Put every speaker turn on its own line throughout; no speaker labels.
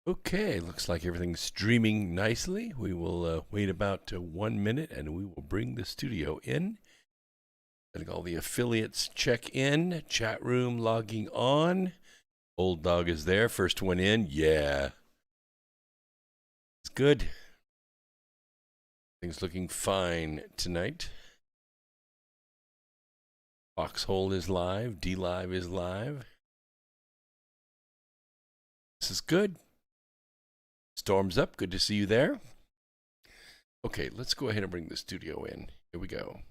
Okay, looks like everything's streaming nicely. We will wait about 1 minute and we will bring the studio in. Letting all the affiliates check in. Chat room logging on. Old Dog is there. First one in. Yeah. It's good. Things looking fine tonight. Foxhole is live. D-Live is live. This is good. Storm's up. Good to see you there. Okay, let's go ahead and bring the studio in. Here we go.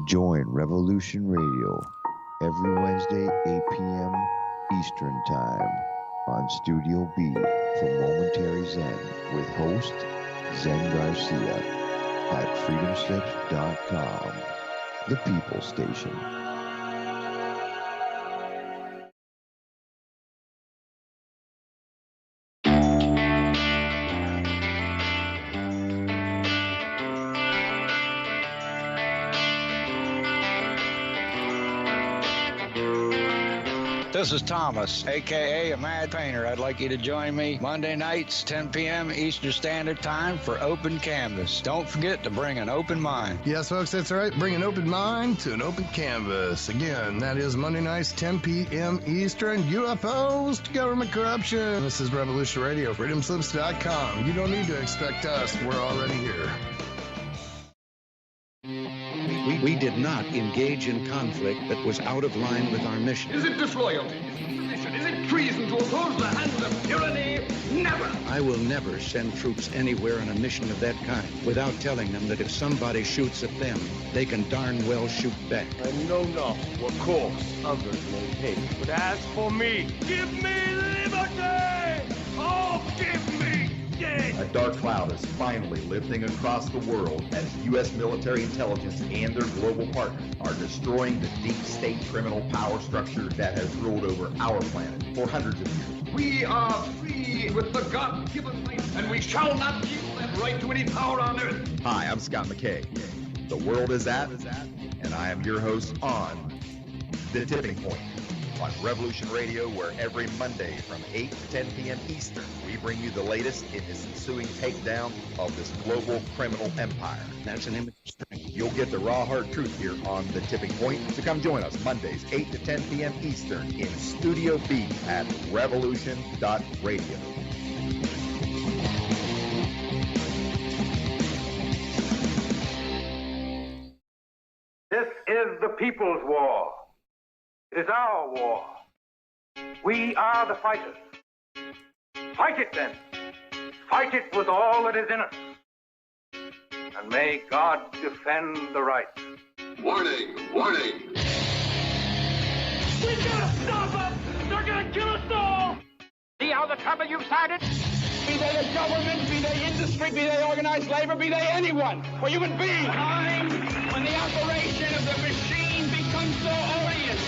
Join Revolution Radio every Wednesday, 8 p.m. Eastern Time on Studio B for Momentary Zen with host Zen Garcia at freedomslips.com, the People Station.
This is Thomas, a.k.a. a Mad Painter. I'd like you to join me Monday nights, 10 p.m. Eastern Standard Time for Open Canvas. Don't forget to bring an open mind.
Yes, folks, that's right. Bring an open mind to an open canvas. Again, that is Monday nights, 10 p.m. Eastern. UFOs to government corruption. This is Revolution Radio, freedomslips.com. You don't need to expect us. We're already here.
We did not engage in conflict that was out of line with our mission.
Is it disloyalty? Is it treason to oppose the hands of tyranny? Never!
I will never send troops anywhere on a mission of that kind without telling them that if somebody shoots at them, they can darn well shoot back.
I know not what course others may take, but as for me, give me liberty! Oh, give me death!
A dark cloud is finally lifting across the world as U.S. military intelligence and their global partners are destroying the deep state criminal power structure that has ruled over our planet for hundreds of years.
We are free with the God-given right, and we shall not yield that right to any power on earth.
Hi, I'm Scott McKay. The world is at, and I am your host on The Tipping Point on Revolution Radio, where every Monday from 8 to 10 p.m. Eastern, we bring you the latest in this ensuing takedown of this global criminal empire.
That's an image of strength.
You'll get the raw, hard truth here on The Tipping Point. So come join us Mondays, 8 to 10 p.m. Eastern in Studio B at revolution.radio.
This is the people's war. It is our war. We are the fighters. Fight it then. Fight it with all that is in us. And may God defend the right.
Warning! Warning!
We gotta stop them! They're gonna kill us all! See how the trouble you've started? Be they a government, be they industry, be they organized labor, be they anyone, or human beings. Time when the operation of the machine becomes so odious,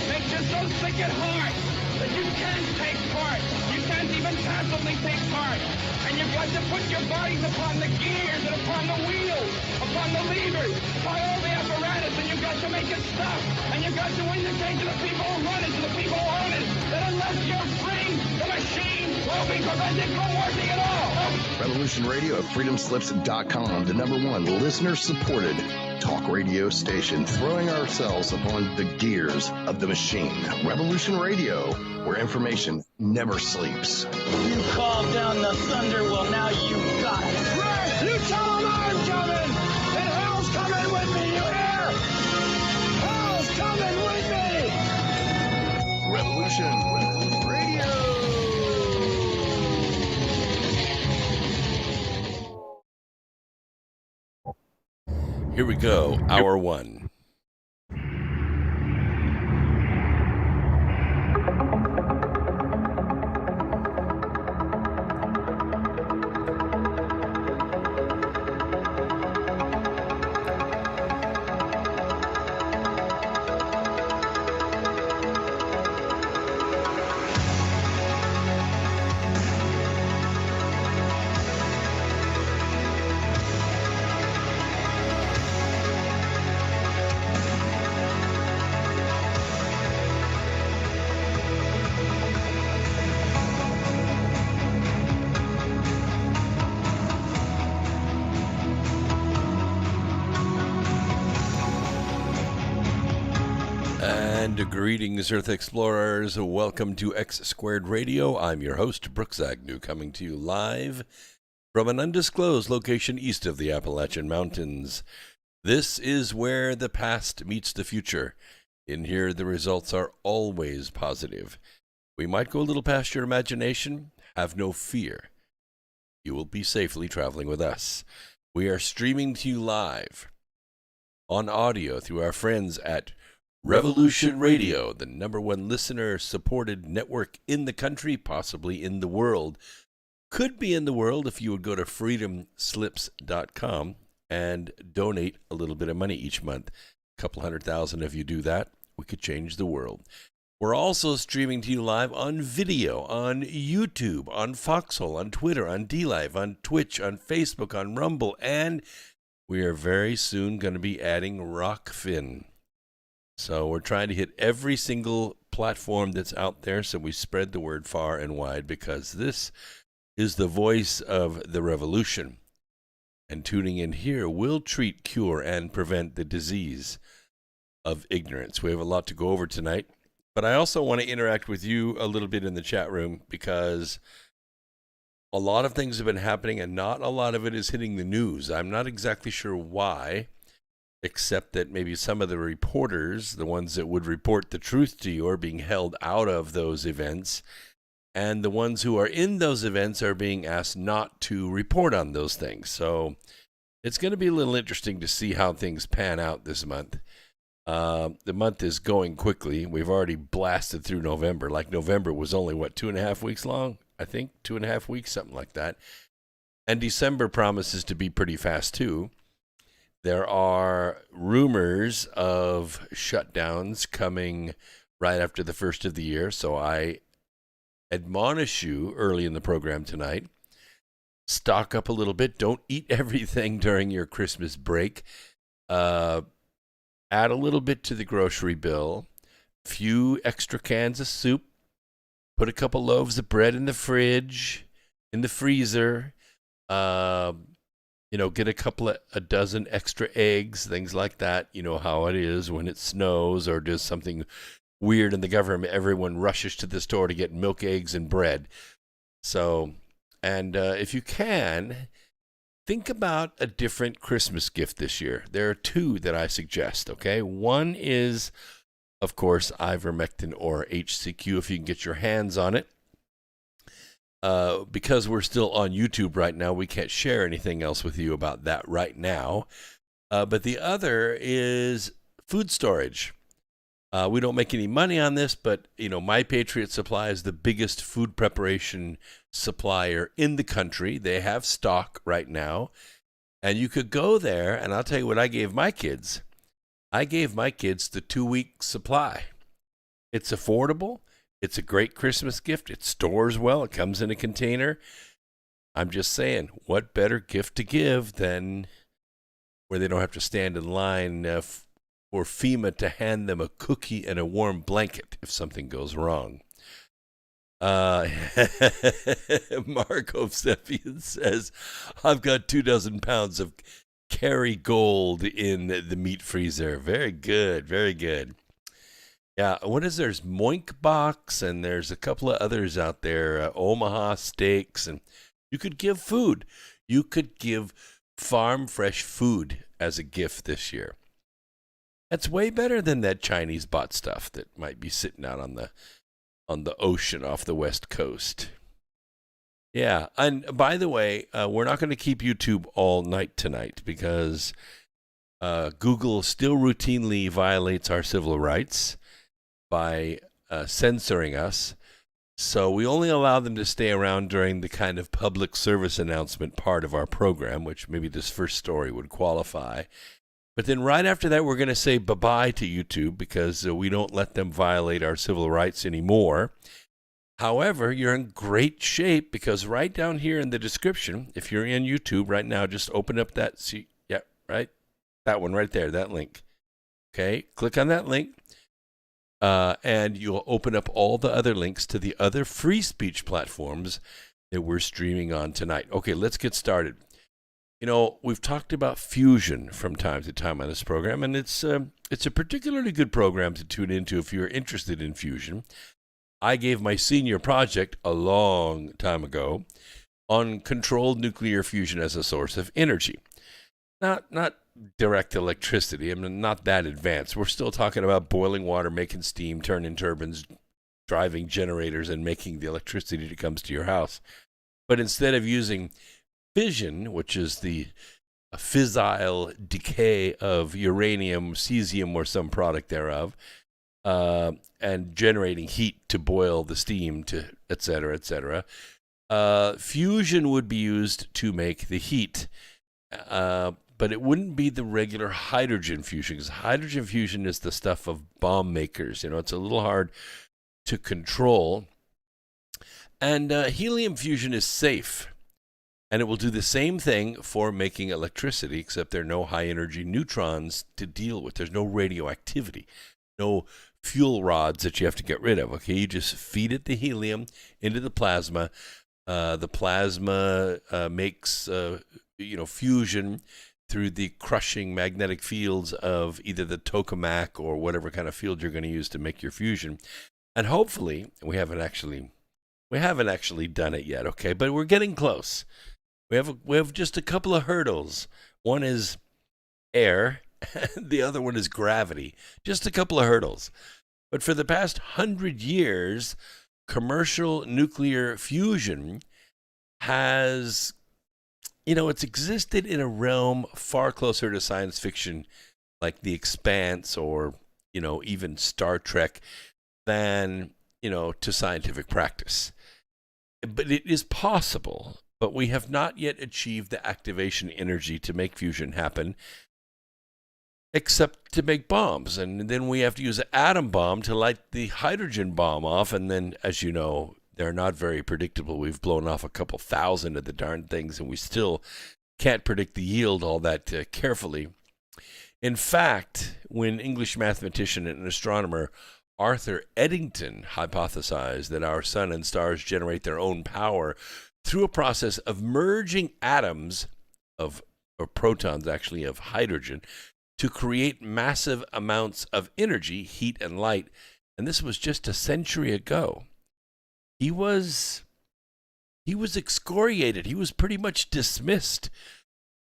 makes you so sick at heart that you can't take part. You can't even passively take part. And you've got to put your bodies upon the gears and upon the wheels, upon the levers, upon all the apparatus, and you've got to make it stop. And you've got to indicate to the people who run it, to the people who own it, that unless you're free, the machine will be prevented from working at all.
Revolution Radio at freedomslips.com, the #1 listener-supported talk radio station, throwing ourselves upon the gears of the machine. Revolution Radio, where information never sleeps.
You called down the thunder, well now you got it. Right! You tell them I'm coming! And hell's coming with me, you hear? Hell's coming with me!
Revolution Radio.
Here we go, hour one. Greetings, Earth Explorers. Welcome to X Squared Radio. I'm your host, Brooks Agnew, coming to you live from an undisclosed location east of the Appalachian Mountains. This is where the past meets the future. In here, the results are always positive. We might go a little past your imagination. Have no fear. You will be safely traveling with us. We are streaming to you live on audio through our friends at Revolution Radio, the #1 listener-supported network in the country, possibly in the world. Could be in the world if you would go to freedomslips.com and donate a little bit of money each month. A couple 100,000 if you do that, we could change the world. We're also streaming to you live on video, on YouTube, on Foxhole, on Twitter, on DLive, on Twitch, on Facebook, on Rumble, and we are very soon going to be adding Rockfin. So we're trying to hit every single platform that's out there so we spread the word far and wide, because this is the voice of the revolution. And tuning in here will treat, cure, and prevent the disease of ignorance. We have a lot to go over tonight, but I also want to interact with you a little bit in the chat room, because a lot of things have been happening and not a lot of it is hitting the news. I'm not exactly sure why, except that maybe some of the reporters, the ones that would report the truth to you, are being held out of those events, and the ones who are in those events are being asked not to report on those things. So it's going to be a little interesting to see how things pan out this month. The month is going quickly. We've already blasted through November. Like, November was only, 2.5 weeks long? I think 2.5 weeks, something like that. And December promises to be pretty fast, too. There are rumors of shutdowns coming right after the first of the year, so I admonish you early in the program tonight, stock up a little bit. Don't eat everything during your Christmas break. Add a little bit to the grocery bill, few extra cans of soup, put a couple loaves of bread in the fridge, in the freezer, get a dozen extra eggs, things like that. You know how it is when it snows or does something weird in the government. Everyone rushes to the store to get milk, eggs, and bread. So, and if you can, think about a different Christmas gift this year. There are two that I suggest, okay? One is, of course, ivermectin or HCQ, if you can get your hands on it. Because we're still on YouTube right now, we can't share anything else with you about that right now. But the other is food storage. We don't make any money on this, but, My Patriot Supply is the biggest food preparation supplier in the country. They have stock right now. And you could go there, and I'll tell you what I gave my kids. I gave my kids the 2-week supply. It's affordable. It's a great Christmas gift. It stores well. It comes in a container. I'm just saying, what better gift to give than where they don't have to stand in line for FEMA to hand them a cookie and a warm blanket if something goes wrong. Mark Hovsepian says, I've got 24 pounds of carry gold in the meat freezer. Very good, very good. Yeah, what is there's Moink Box, and there's a couple of others out there, Omaha Steaks, and you could give food. You could give farm fresh food as a gift this year. That's way better than that Chinese bought stuff that might be sitting out on the ocean off the West Coast. Yeah, and by the way, we're not going to keep YouTube all night tonight because Google still routinely violates our civil rights by censoring us. So we only allow them to stay around during the kind of public service announcement part of our program, which maybe this first story would qualify. But then right after that, we're going to say bye-bye to YouTube because we don't let them violate our civil rights anymore. However, you're in great shape because right down here in the description, if you're in YouTube right now, just open up that, that one right there, that link. Okay, click on that link. And you'll open up all the other links to the other free speech platforms that we're streaming on tonight. Okay, let's get started. You know, we've talked about fusion from time to time on this program, and it's a particularly good program to tune into if you're interested in fusion. I gave my senior project a long time ago on controlled nuclear fusion as a source of energy. Not direct electricity. I mean, not that advanced. We're still talking about boiling water, making steam, turning turbines, driving generators, and making the electricity that comes to your house. But instead of using fission, which is the fissile decay of uranium, cesium, or some product thereof, and generating heat to boil the steam, to et cetera, fusion would be used to make the heat. But it wouldn't be the regular hydrogen fusion, because hydrogen fusion is the stuff of bomb makers. You know, it's a little hard to control. And helium fusion is safe. And it will do the same thing for making electricity, except there are no high-energy neutrons to deal with. There's no radioactivity, no fuel rods that you have to get rid of. Okay, you just feed it the helium into the plasma. The plasma makes fusion through the crushing magnetic fields of either the tokamak or whatever kind of field you're going to use to make your fusion. And hopefully, we haven't actually done it yet, okay? But we're getting close. We have just a couple of hurdles. One is air, the other one is gravity. Just a couple of hurdles. But for the past 100 years, commercial nuclear fusion has, it's existed in a realm far closer to science fiction, like The Expanse or, even Star Trek, than, to scientific practice. But it is possible, but we have not yet achieved the activation energy to make fusion happen, except to make bombs. And then we have to use an atom bomb to light the hydrogen bomb off. And then, as you know, they're not very predictable. We've blown off a couple thousand of the darn things, and we still can't predict the yield all that carefully. In fact, when English mathematician and astronomer Arthur Eddington hypothesized that our sun and stars generate their own power through a process of merging atoms or protons actually, of hydrogen to create massive amounts of energy, heat, and light, and this was just a century ago. He was excoriated. He was pretty much dismissed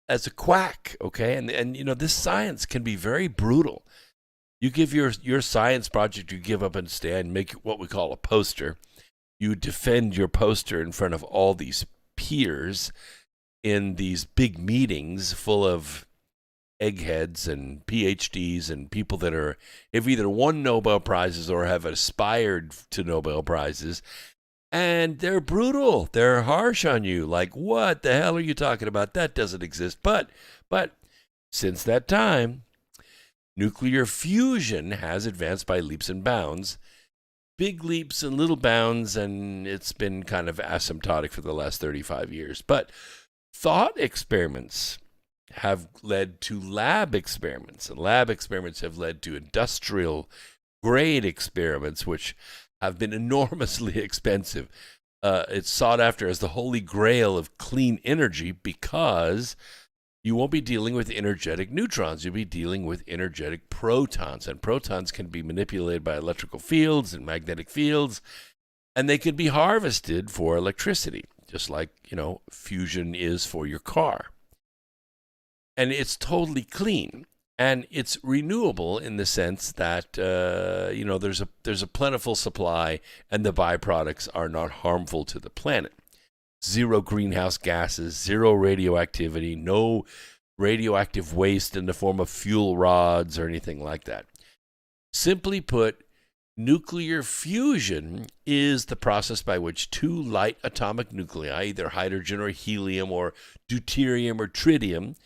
as a quack, okay? And this science can be very brutal. You give your science project, you give up and stand, make what we call a poster. You defend your poster in front of all these peers in these big meetings full of eggheads and PhDs and people that have either won Nobel Prizes or have aspired to Nobel Prizes. And they're brutal. They're harsh on you. Like, what the hell are you talking about? That doesn't exist. But since that time, nuclear fusion has advanced by leaps and bounds. Big leaps and little bounds, and it's been kind of asymptotic for the last 35 years. But thought experiments have led to lab experiments, and lab experiments have led to industrial grade experiments, which have been enormously expensive. It's sought after as the holy grail of clean energy because You won't be dealing with energetic neutrons. You'll be dealing with energetic protons. And protons can be manipulated by electrical fields and magnetic fields, and they can be harvested for electricity, just like, fusion is for your car. And it's totally clean. And it's renewable in the sense that, there's a plentiful supply and the byproducts are not harmful to the planet. Zero greenhouse gases, zero radioactivity, no radioactive waste in the form of fuel rods or anything like that. Simply put, nuclear fusion is the process by which two light atomic nuclei, either hydrogen or helium or deuterium or tritium.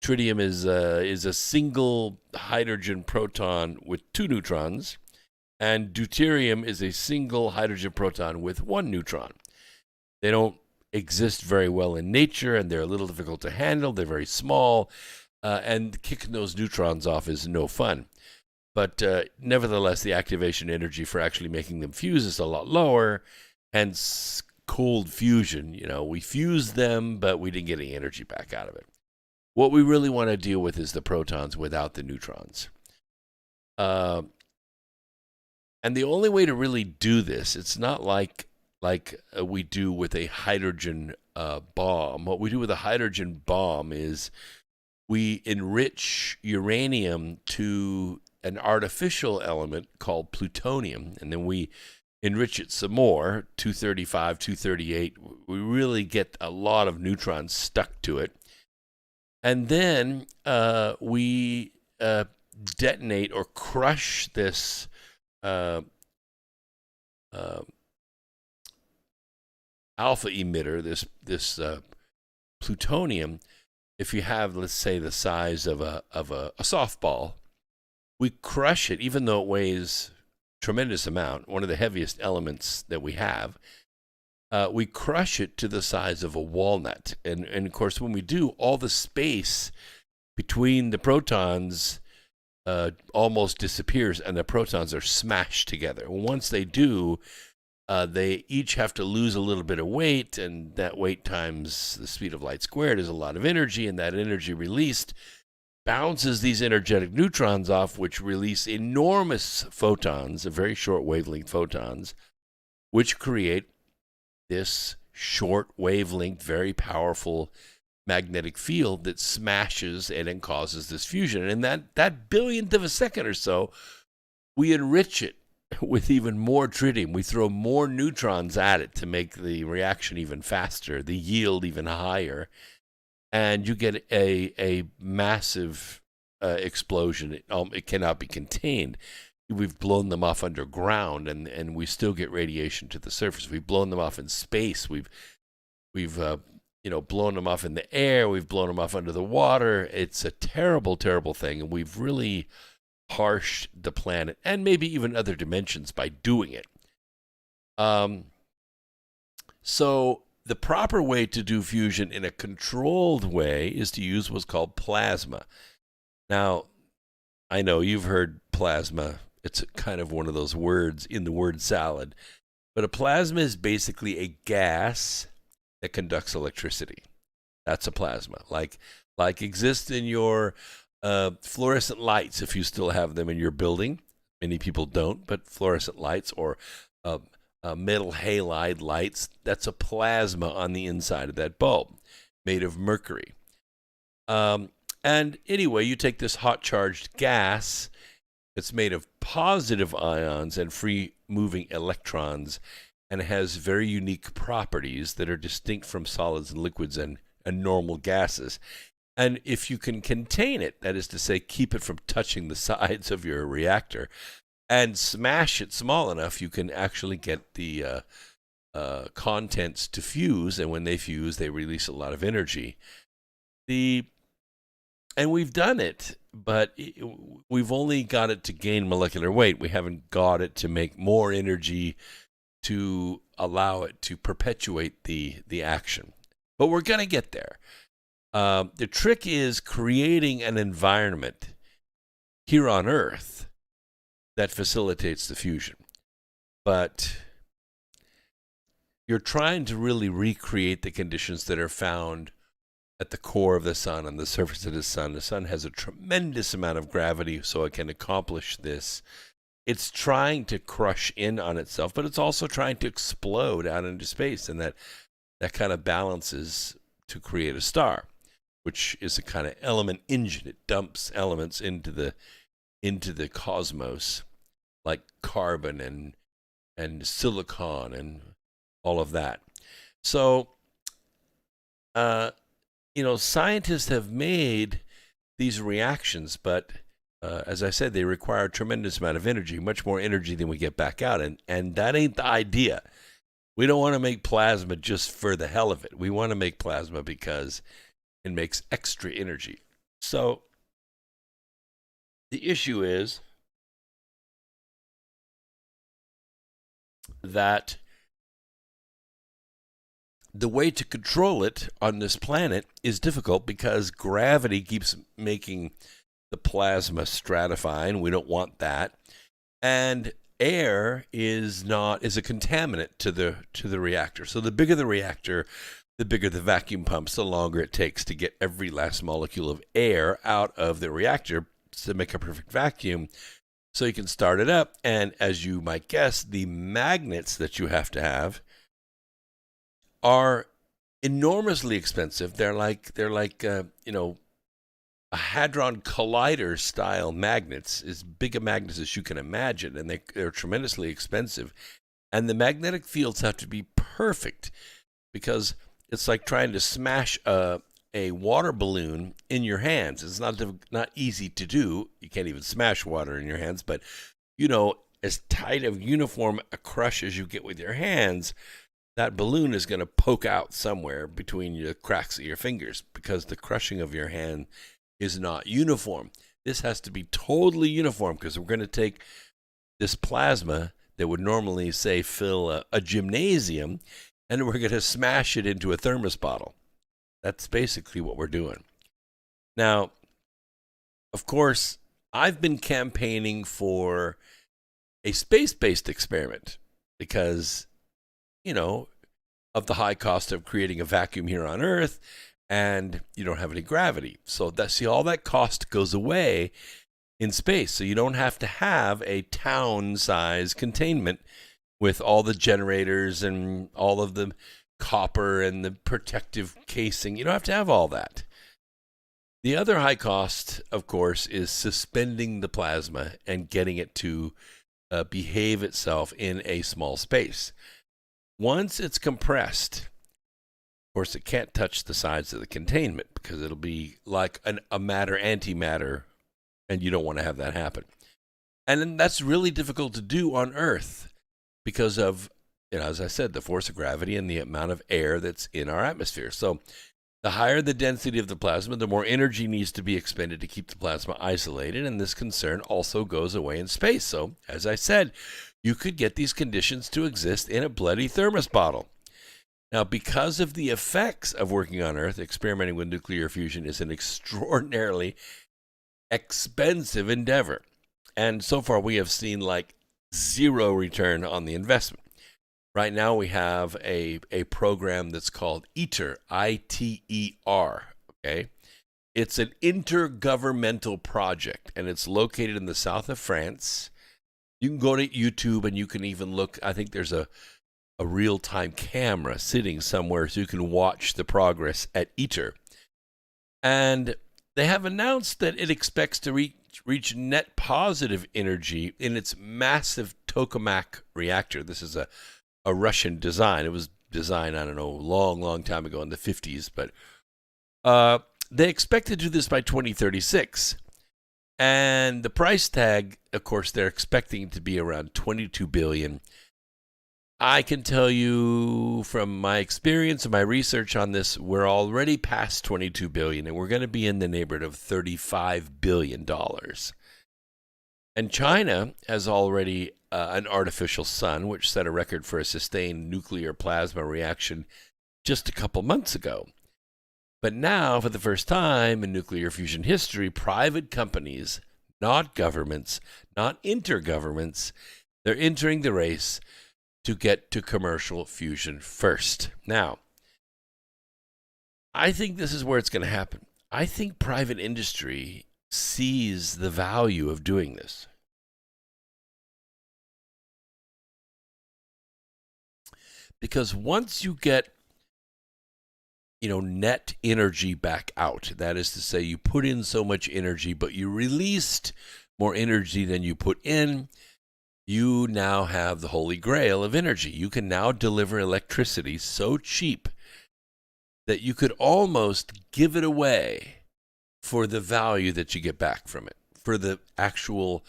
Tritium is a single hydrogen proton with two neutrons, and deuterium is a single hydrogen proton with one neutron. They don't exist very well in nature, and they're a little difficult to handle. They're very small, and kicking those neutrons off is no fun. But nevertheless, the activation energy for actually making them fuse is a lot lower, hence cold fusion. We fused them, but we didn't get any energy back out of it. What we really want to deal with is the protons without the neutrons. And the only way to really do this, it's not like we do with a hydrogen bomb. What we do with a hydrogen bomb is we enrich uranium to an artificial element called plutonium, and then we enrich it some more, 235, 238. We really get a lot of neutrons stuck to it. And then we detonate or crush this alpha emitter, this plutonium. If you have, let's say, the size of a softball, we crush it, even though it weighs a tremendous amount, one of the heaviest elements that we have. We crush it to the size of a walnut. And of course, when we do, all the space between the protons almost disappears, and the protons are smashed together. Once they do, they each have to lose a little bit of weight, and that weight times the speed of light squared is a lot of energy, and that energy released bounces these energetic neutrons off, which release enormous photons, very short wavelength photons, which create this short wavelength, very powerful magnetic field that smashes it and causes this fusion. And that billionth of a second or so, we enrich it with even more tritium. We throw more neutrons at it to make the reaction even faster, the yield even higher, and you get a massive explosion. It cannot be contained. We've blown them off underground, and we still get radiation to the surface. We've blown them off in space. We've blown them off in the air. We've blown them off under the water. It's a terrible, terrible thing, and we've really harshed the planet and maybe even other dimensions by doing it. So the proper way to do fusion in a controlled way is to use what's called plasma. Now, I know you've heard plasma. It's kind of one of those words in the word salad. But a plasma is basically a gas that conducts electricity. That's a plasma. Like exists in your fluorescent lights, if you still have them in your building. Many people don't, but fluorescent lights or metal halide lights, that's a plasma on the inside of that bulb made of mercury. And anyway, you take this hot charged gas. It's made of positive ions and free-moving electrons, and has very unique properties that are distinct from solids and liquids and normal gases. And if you can contain it, that is to say, keep it from touching the sides of your reactor, and smash it small enough, you can actually get the contents to fuse, and when they fuse, they release a lot of energy. And we've done it, but we've only got it to gain molecular weight. We haven't got it to make more energy to allow it to perpetuate the action. But we're going to get there. The trick is creating an environment here on Earth that facilitates the fusion. But you're trying to really recreate the conditions that are found at the core of the sun, on the surface of the sun. The sun has a tremendous amount of gravity, so it can accomplish this. It's trying to crush in on itself, but it's also trying to explode out into space, and that kind of balances to create a star, which is a kind of element engine. It dumps elements into the cosmos, like carbon and silicon and all of that. So, scientists have made these reactions, but as I said, they require a tremendous amount of energy, much more energy than we get back out. And that ain't the idea. We don't want to make plasma just for the hell of it. We want to make plasma because it makes extra energy. So the issue is that the way to control it on this planet is difficult because gravity keeps making the plasma stratify, and we don't want that. And air is a contaminant to the reactor. So the bigger the reactor, the bigger the vacuum pumps, the longer it takes to get every last molecule of air out of the reactor to make a perfect vacuum. So you can start it up, and as you might guess, the magnets that you have to have are enormously expensive. They're like a hadron collider style magnets, as big a magnets as you can imagine, and they're tremendously expensive. And the magnetic fields have to be perfect because it's like trying to smash a water balloon in your hands. It's not easy to do. You can't even smash water in your hands, but as tight of uniform a crush as you get with your hands, that balloon is going to poke out somewhere between the cracks of your fingers because the crushing of your hand is not uniform. This has to be totally uniform because we're going to take this plasma that would normally, say, fill a gymnasium, and we're going to smash it into a thermos bottle. That's basically what we're doing. Now, of course, I've been campaigning for a space-based experiment because, of the high cost of creating a vacuum here on Earth, and you don't have any gravity. So all that cost goes away in space. So you don't have to have a town-size containment with all the generators and all of the copper and the protective casing. You don't have to have all that. The other high cost, of course, is suspending the plasma and getting it to behave itself in a small space. Once it's compressed, of course, it can't touch the sides of the containment because it'll be like a matter-antimatter, and you don't want to have that happen. And then that's really difficult to do on Earth because of, as I said, the force of gravity and the amount of air that's in our atmosphere. So the higher the density of the plasma, the more energy needs to be expended to keep the plasma isolated, and this concern also goes away in space. So, as I said, you could get these conditions to exist in a bloody thermos bottle. Now, because of the effects of working on Earth, experimenting with nuclear fusion is an extraordinarily expensive endeavor. And so far, we have seen like zero return on the investment. Right now, we have a program that's called ITER, I-T-E-R, okay? It's an intergovernmental project, and it's located in the south of France. You can go to YouTube, and you can even look. I think there's a real-time camera sitting somewhere so you can watch the progress at ITER. And they have announced that it expects to reach net positive energy in its massive tokamak reactor. This is a Russian design. It was designed, I don't know, long time ago in the 50s. But they expect to do this by 2036. And the price tag, of course, they're expecting to be around $22 billion. I can tell you from my experience and my research on this, we're already past $22 billion, and we're going to be in the neighborhood of $35 billion. And China has already an artificial sun, which set a record for a sustained nuclear plasma reaction just a couple months ago. But now, for the first time in nuclear fusion history, private companies, not governments, not intergovernments, they're entering the race to get to commercial fusion first. Now, I think this is where it's going to happen. I think private industry sees the value of doing this. Because once you get, net energy back out, that is to say you put in so much energy, but you released more energy than you put in, you now have the holy grail of energy. You can now deliver electricity so cheap that you could almost give it away for the value that you get back from it, for the actual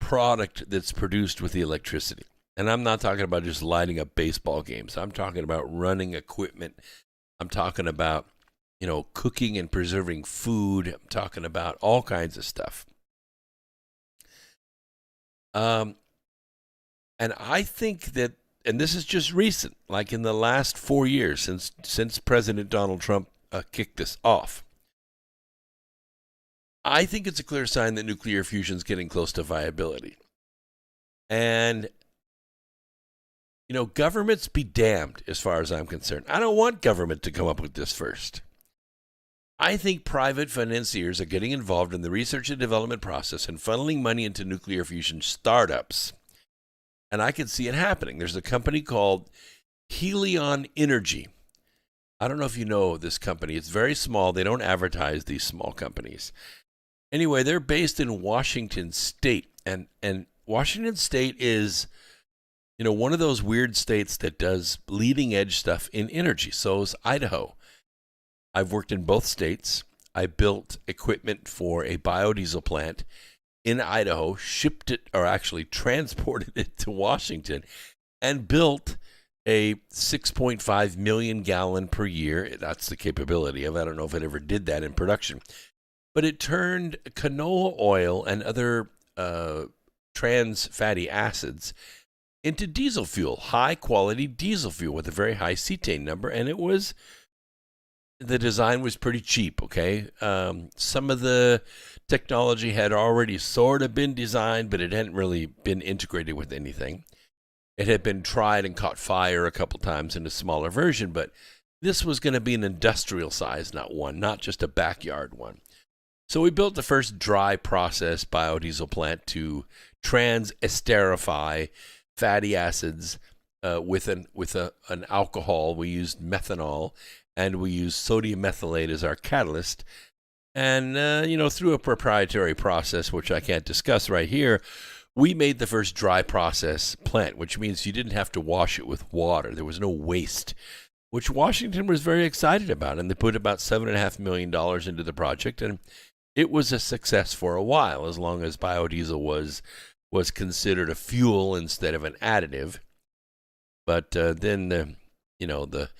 product that's produced with the electricity. And I'm not talking about just lighting up baseball games. I'm talking about running equipment. I'm talking about, cooking and preserving food. I'm talking about all kinds of stuff. And I think that, and this is just recent, like in the last 4 years since President Donald Trump kicked this off, I think it's a clear sign that nuclear fusion is getting close to viability. And, governments be damned as far as I'm concerned. I don't want government to come up with this first. I think private financiers are getting involved in the research and development process and funneling money into nuclear fusion startups. And I can see it happening. There's a company called Helium Energy. I don't know if you know this company. It's very small. They don't advertise these small companies. Anyway, they're based in Washington State. And Washington State is, one of those weird states that does leading edge stuff in energy. So is Idaho. I've worked in both states. I built equipment for a biodiesel plant in Idaho, shipped it, or actually transported it to Washington, and built a 6.5 million gallon per year. That's the capability of it. I don't know if it ever did that in production. But it turned canola oil and other trans fatty acids into diesel fuel, high quality diesel fuel with a very high cetane number. And the design was pretty cheap, okay? Some of the technology had already sort of been designed, but it hadn't really been integrated with anything. It had been tried and caught fire a couple times in a smaller version, but this was going to be an industrial size, not just a backyard one. So we built the first dry process biodiesel plant to trans-esterify fatty acids with an alcohol. We used methanol, and we used sodium methylate as our catalyst. And, through a proprietary process, which I can't discuss right here, we made the first dry process plant, which means you didn't have to wash it with water. There was no waste, which Washington was very excited about. And they put about $7.5 million into the project. And it was a success for a while, as long as biodiesel was considered a fuel instead of an additive. But then the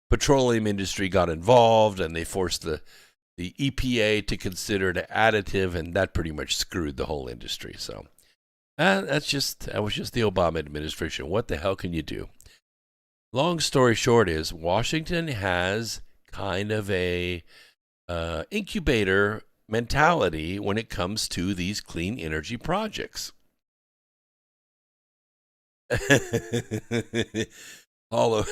petroleum industry got involved, and they forced the EPA to consider it an additive, and that pretty much screwed the whole industry. So that was just the Obama administration. What the hell can you do? Long story short is Washington has kind of a incubator mentality when it comes to these clean energy projects. Hollow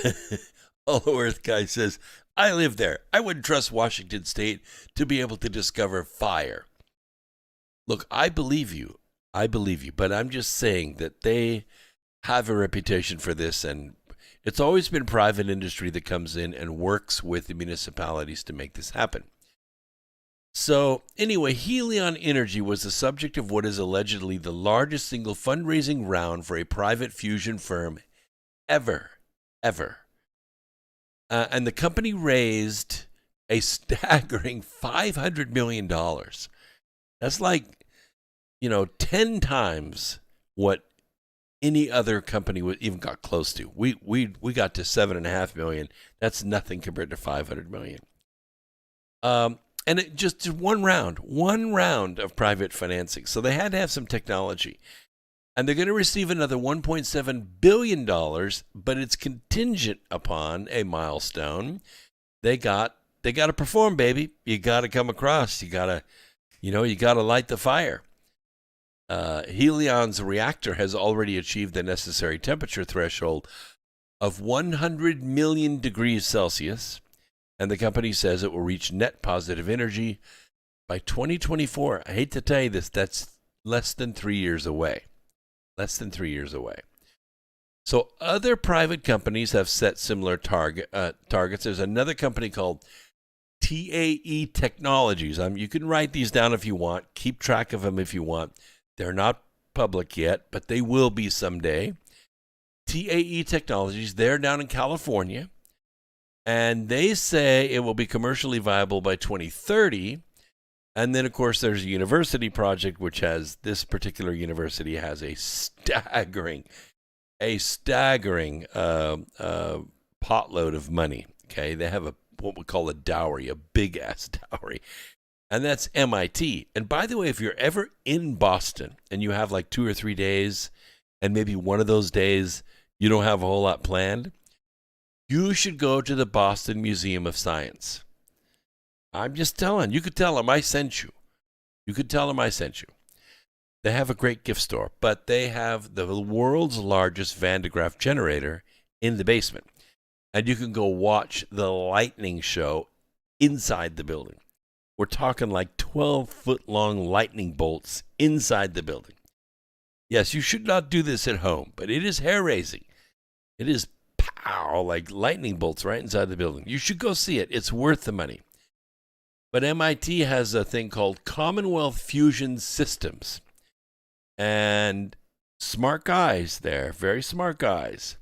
Earth guy says, I live there. I wouldn't trust Washington State to be able to discover fire. Look, I believe you, but I'm just saying that they have a reputation for this, and it's always been private industry that comes in and works with the municipalities to make this happen. So anyway, Helium Energy was the subject of what is allegedly the largest single fundraising round for a private fusion firm ever. And the company raised a staggering $500 million. That's like, 10 times what any other company would even got close to. We got to $7.5 million. That's nothing compared to $500 million. And it just one round of private financing. So they had to have some technology. And they're going to receive another $1.7 billion, but it's contingent upon a milestone. They got to perform, baby. You got to come across. You got to light the fire. Helium's reactor has already achieved the necessary temperature threshold of 100 million degrees Celsius. And the company says it will reach net positive energy by 2024. I hate to tell you this, that's less than 3 years away. Less than 3 years away. So other private companies have set similar targets. There's another company called TAE Technologies. You can write these down if you want. Keep track of them if you want. They're not public yet, but they will be someday. TAE Technologies, they're down in California, and they say it will be commercially viable by 2030. And then, of course, there's a university project, which has, this particular university has a staggering potload of money. Okay, they have what we call a dowry, a big-ass dowry. And that's MIT. And by the way, if you're ever in Boston and you have like 2 or 3 days, and maybe one of those days you don't have a whole lot planned, you should go to the Boston Museum of Science. I'm just telling. You could tell them I sent you. You could tell them I sent you. They have a great gift store, but they have the world's largest Van de Graaff generator in the basement. And you can go watch the lightning show inside the building. We're talking like 12-foot-long lightning bolts inside the building. Yes, you should not do this at home, but it is hair-raising. It is pow, like lightning bolts right inside the building. You should go see it. It's worth the money. But MIT has a thing called Commonwealth Fusion Systems. And smart guys there, very smart guys.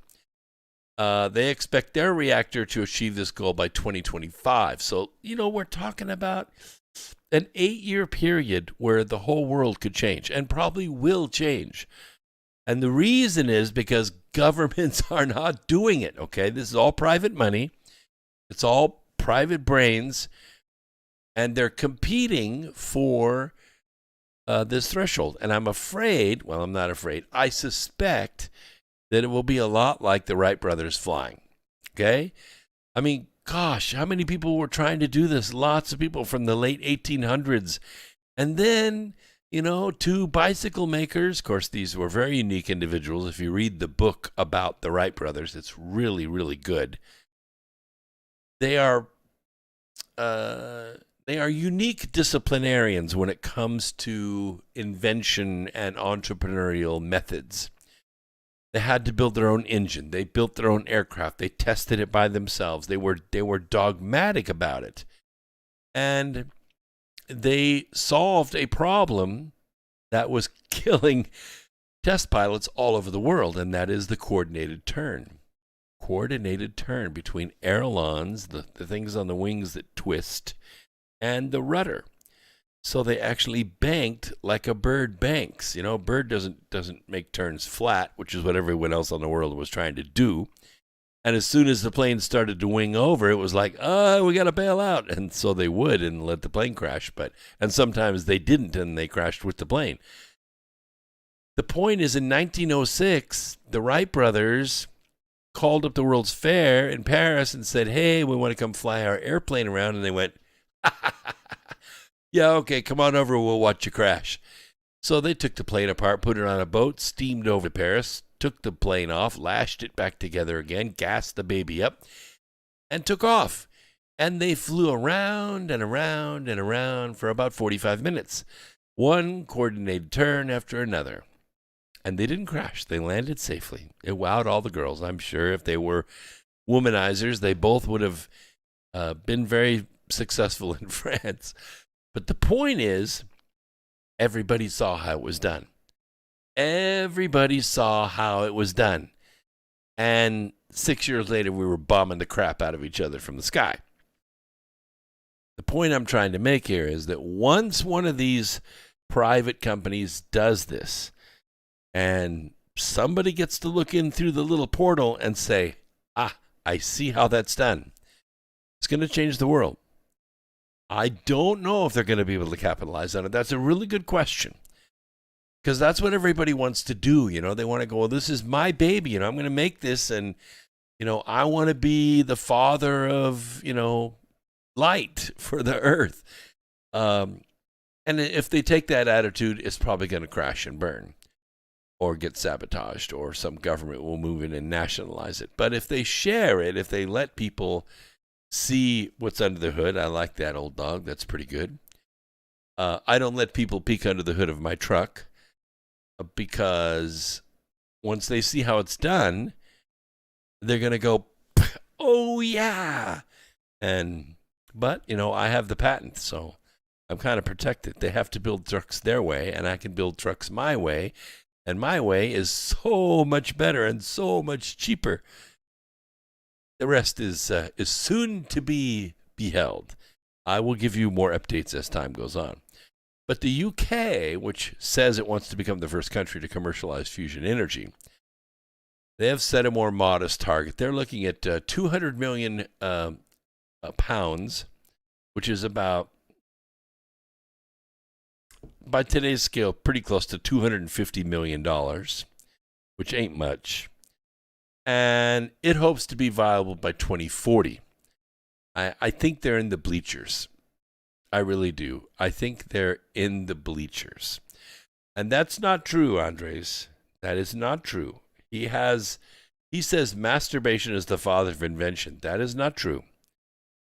They expect their reactor to achieve this goal by 2025. So, we're talking about an 8-year period where the whole world could change and probably will change. And the reason is because governments are not doing it, okay? This is all private money. It's all private brains. And they're competing for this threshold. And I'm afraid, well, I'm not afraid, I suspect that it will be a lot like the Wright brothers flying, okay? I mean, gosh, how many people were trying to do this? Lots of people from the late 1800s. And then, 2 bicycle makers. Of course, these were very unique individuals. If you read the book about the Wright brothers, it's really, really good. They are unique disciplinarians when it comes to invention and entrepreneurial methods. They had to build their own engine. They built their own aircraft. They tested it by themselves. They were dogmatic about it. And they solved a problem that was killing test pilots all over the world, and that is the coordinated turn. Coordinated turn between ailerons, the things on the wings that twist, and the rudder. So they actually banked like a bird banks. A bird doesn't make turns flat, which is what everyone else on the world was trying to do. And as soon as the plane started to wing over, it was like, we got to bail out. And so they would and let the plane crash. And sometimes they didn't, and they crashed with the plane. The point is, in 1906, the Wright brothers called up the World's Fair in Paris and said, hey, we want to come fly our airplane around. And they went, yeah, okay, come on over, we'll watch you crash. So they took the plane apart, put it on a boat, steamed over to Paris, took the plane off, lashed it back together again, gassed the baby up, and took off. And they flew around and around and around for about 45 minutes. One coordinated turn after another. And they didn't crash. They landed safely. It wowed all the girls. I'm sure if they were womanizers, they both would have been very successful in France. But the point is, everybody saw how it was done. Everybody saw how it was done. And 6 years later, we were bombing the crap out of each other from the sky. The point I'm trying to make here is that once one of these private companies does this, and somebody gets to look in through the little portal and say, I see how that's done, it's going to change the world. I don't know if they're going to be able to capitalize on it. That's a really good question. Because that's what everybody wants to do. They want to go, well, this is my baby. I'm going to make this. And, I want to be the father of, light for the earth. And if they take that attitude, it's probably going to crash and burn or get sabotaged, or some government will move in and nationalize it. But if they share it, if they let people see what's under the hood. I like that, old dog. That's pretty good. I don't let people peek under the hood of my truck because once they see how it's done, they're going to go, oh, yeah. But, I have the patent, so I'm kind of protected. They have to build trucks their way, and I can build trucks my way. And my way is so much better and so much cheaper. The rest is soon to be beheld. I will give you more updates as time goes on. But the UK, which says it wants to become the first country to commercialize fusion energy, they have set a more modest target. They're looking at 200 million pounds, which is about, by today's scale, pretty close to $250 million, which ain't much. And it hopes to be viable by 2040. I think they're in the bleachers. I really do. I think they're in the bleachers. And that's not true, Andres. That is not true. He says masturbation is the father of invention. That is not true.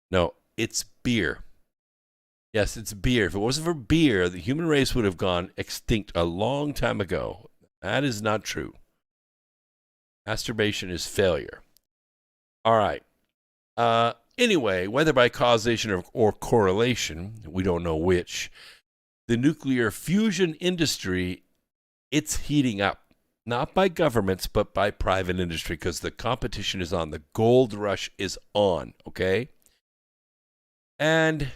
No, it's beer. Yes, it's beer. If it wasn't for beer, the human race would have gone extinct a long time ago. That is not true. Masturbation is failure. All right. Anyway, whether by causation or correlation, we don't know which, the nuclear fusion industry, it's heating up. Not by governments, but by private industry, because the competition is on. The gold rush is on, okay? And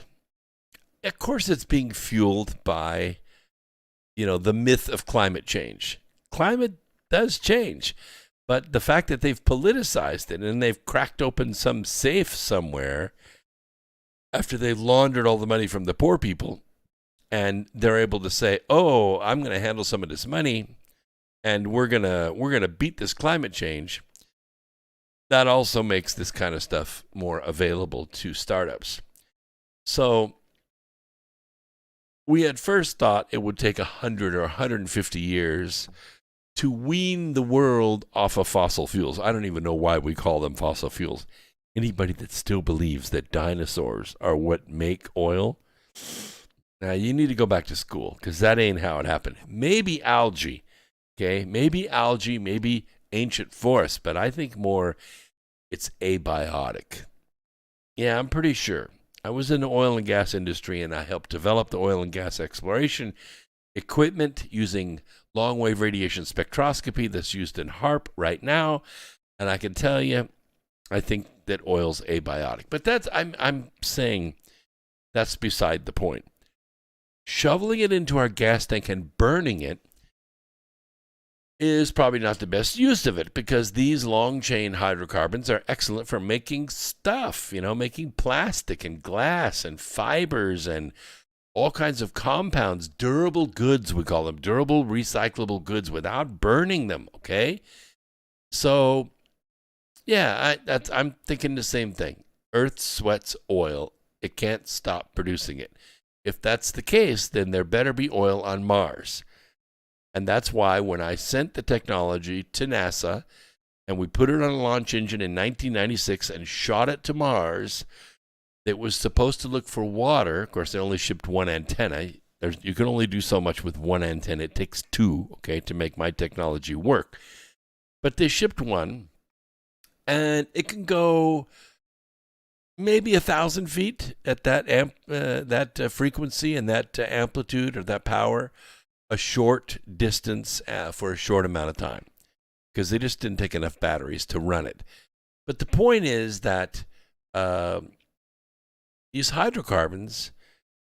of course, it's being fueled by, the myth of climate change. Climate does change, but the fact that they've politicized it and they've cracked open some safe somewhere after they've laundered all the money from the poor people, and they're able to say, "Oh, I'm going to handle some of this money, and we're gonna beat this climate change." That also makes this kind of stuff more available to startups. So we at first thought it would take 100 or 150 years to wean the world off of fossil fuels. I don't even know why we call them fossil fuels. Anybody that still believes that dinosaurs are what make oil, now you need to go back to school, because that ain't how it happened. Maybe algae, okay? Maybe algae, maybe ancient forests, but I think more it's abiotic. Yeah, I'm pretty sure. I was in the oil and gas industry, and I helped develop the oil and gas exploration equipment using long-wave radiation spectroscopy that's used in HARP right now. And I can tell you, I think that oil's abiotic. But I'm saying that's beside the point. Shoveling it into our gas tank and burning it is probably not the best use of it, because these long-chain hydrocarbons are excellent for making stuff, making plastic and glass and fibers and all kinds of compounds, durable goods, we call them, durable recyclable goods, without burning them, okay? So, yeah, I'm thinking the same thing. Earth sweats oil. It can't stop producing it. If that's the case, then there better be oil on Mars. And that's why when I sent the technology to NASA and we put it on a launch engine in 1996 and shot it to Mars, it was supposed to look for water. Of course, they only shipped one antenna. You can only do so much with one antenna. It takes two, okay, to make my technology work. But they shipped one, and it can go maybe 1,000 feet at that frequency and that amplitude or that power, a short distance for a short amount of time, because they just didn't take enough batteries to run it. But the point is that these hydrocarbons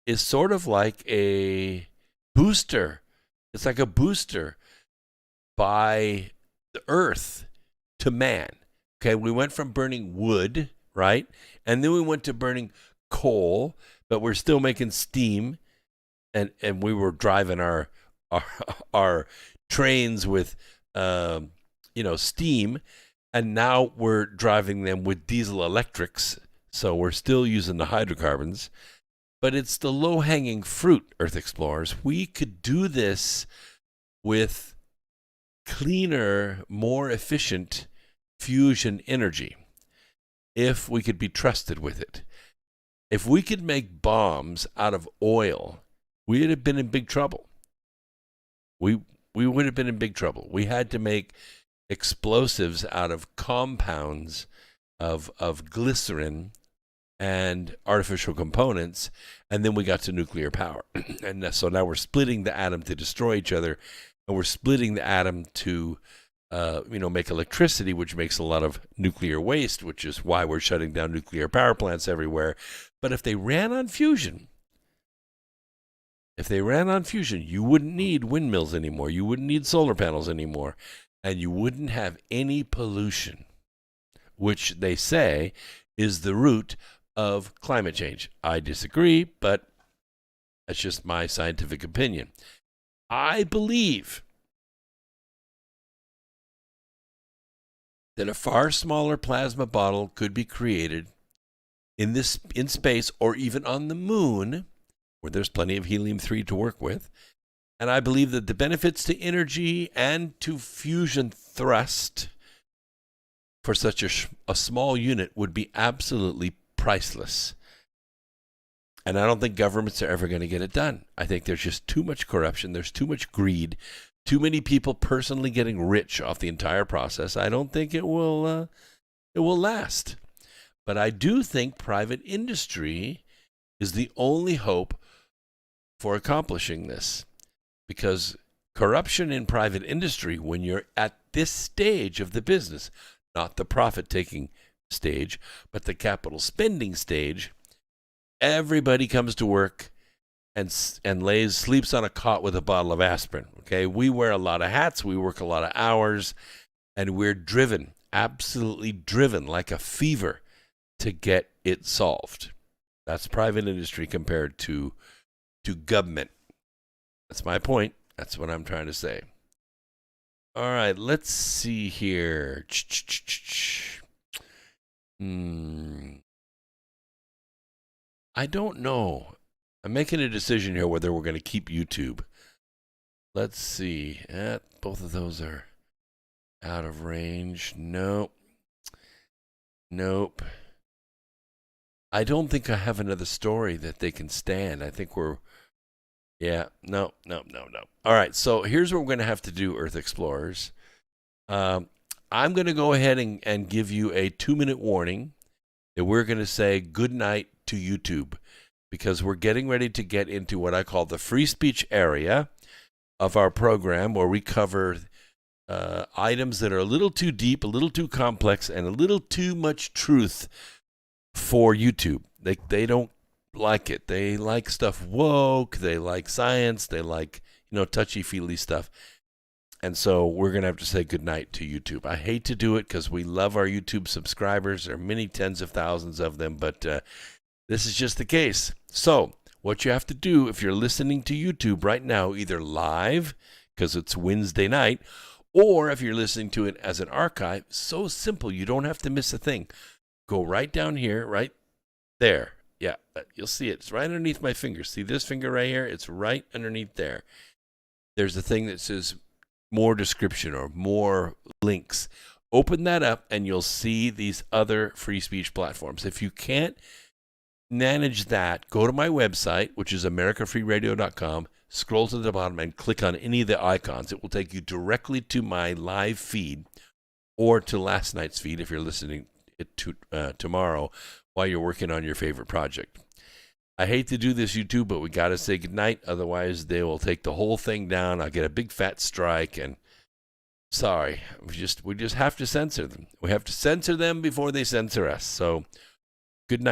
is sort of like a booster. It's like a booster by the earth to man. Okay, we went from burning wood, right? And then we went to burning coal, but we're still making steam. And we were driving our trains with steam, and now we're driving them with diesel electrics. So we're still using the hydrocarbons, but it's the low-hanging fruit, Earth Explorers. We could do this with cleaner, more efficient fusion energy. if we could be trusted with it. If we could make bombs out of oil, we'd have been in big trouble. We would have been in big trouble. We had to make explosives out of compounds of glycerin and artificial components, and then we got to nuclear power. And so now we're splitting the atom to destroy each other, and we're splitting the atom to make electricity, which makes a lot of nuclear waste, which is why we're shutting down nuclear power plants everywhere. But if they ran on fusion, you wouldn't need windmills anymore. You wouldn't need solar panels anymore. And you wouldn't have any pollution, which they say is the root of climate change. I disagree, but that's just my scientific opinion. I believe that a far smaller plasma bottle could be created in space or even on the moon, where there's plenty of helium-3 to work with. And I believe that the benefits to energy and to fusion thrust for such a small unit would be absolutely priceless. And I don't think governments are ever going to get it done. I think there's just too much corruption. There's too much greed. Too many people personally getting rich off the entire process. I don't think it will last. But I do think private industry is the only hope for accomplishing this. Because corruption in private industry, when you're at this stage of the business, not the profit-taking stage, but the capital spending stage, everybody comes to work and sleeps on a cot with a bottle of aspirin. Okay, we wear a lot of hats, we work a lot of hours, and we're driven, absolutely driven, like a fever, to get it solved. That's private industry compared to government. That's my point. That's what I'm trying to say. All right, let's see here. I don't know. I'm making a decision here whether we're going to keep YouTube. Let's see. Both of those are out of range. Nope. I don't think I have another story that they can stand. I think we're... Yeah, no. All right, so here's what we're going to have to do, Earth Explorers. I'm going to go ahead and give you a 2-minute warning that we're going to say good night to YouTube, because we're getting ready to get into what I call the free speech area of our program, where we cover items that are a little too deep, a little too complex, and a little too much truth for YouTube. They don't like it. They like stuff woke. They like science. They like, touchy-feely stuff. And so we're going to have to say goodnight to YouTube. I hate to do it because we love our YouTube subscribers. There are many tens of thousands of them, but this is just the case. So what you have to do if you're listening to YouTube right now, either live because it's Wednesday night, or if you're listening to it as an archive, so simple. You don't have to miss a thing. Go right down here, right there. Yeah, you'll see it. It's right underneath my finger. See this finger right here? It's right underneath there. There's a thing that says more description or more links. Open that up and you'll see these other free speech platforms. If you can't manage that, go to my website, which is americafreeradio.com, scroll to the bottom and click on any of the icons. It will take you directly to my live feed or to last night's feed if you're listening to tomorrow while you're working on your favorite project. I hate to do this, YouTube, but we got to say goodnight. Otherwise, they will take the whole thing down. I'll get a big fat strike, and sorry, we just have to censor them. We have to censor them before they censor us. So, good night.